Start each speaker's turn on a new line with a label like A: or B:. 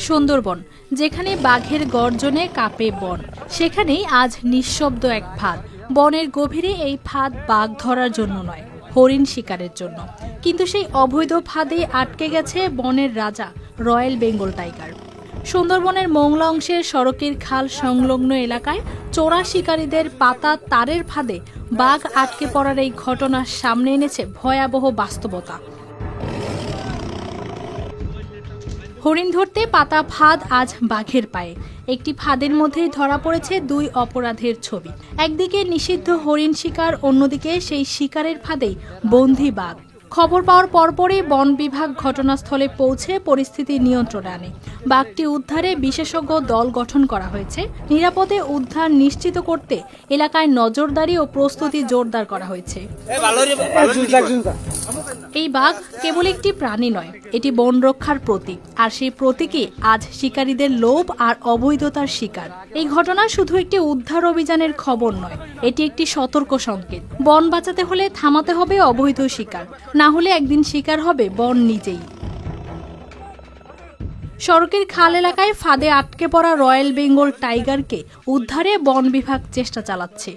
A: সুন্দরবন, যেখানে বাঘের গর্জনে কাঁপে বন, সেখানেই আজ নিঃশব্দ এক ফাঁদ। বনের গভীরে এই ফাঁদ বাঘ ধরার জন্য নয়, হরিণ শিকারের জন্য। কিন্তু সেই অবৈধ ফাঁদে আটকে গেছে বনের রাজা রয়্যাল বেঙ্গল টাইগার। সুন্দরবনের মোংলা অংশের সড়কের খাল সংলগ্ন এলাকায় চোরা শিকারীদের পাতা তারের ফাঁদে বাঘ আটকে পড়ার এই ঘটনা সামনে এনেছে ভয়াবহ বাস্তবতা। হরিণ ধরতে পাতা ফাঁদ আজ বাঘের পায়ে। একটি ফাঁদের মধ্যেই ধরা পড়েছে দুই অপরাধের ছবি। একদিকে নিষিদ্ধ হরিণ শিকার, অন্যদিকে সেই শিকারের ফাঁদেই বন্দী বাঘ। খবর পাওয়ার পরপরই বন বিভাগ ঘটনাস্থলে পৌঁছে পরিস্থিতি নিয়ন্ত্রণে আনে। বাঘটি উদ্ধারে বিশেষজ্ঞ দল গঠন করা হয়েছে। নিরাপদে উদ্ধার নিশ্চিত করতে এলাকায় নজরদারি ও প্রস্তুতি জোরদার করা হয়েছে। এই বাঘ কেবল একটি প্রাণী নয়, এটি বন রক্ষার প্রতীক। আর সেই প্রতীকই আজ শিকারীদের লোভ আর অবৈধতার শিকার। এই ঘটনা শুধু একটি উদ্ধার অভিযানের খবর নয়, এটি একটি সতর্ক সংকেত। বন বাঁচাতে হলে থামাতে হবে অবৈধ শিকার, না হলে একদিন শিকার হবে বন নিজেই। সড়কের খাল এলাকায় ফাঁদে আটকে পড়া রয়্যাল বেঙ্গল টাইগারকে উদ্ধারে বন বিভাগ চেষ্টা চালাচ্ছে।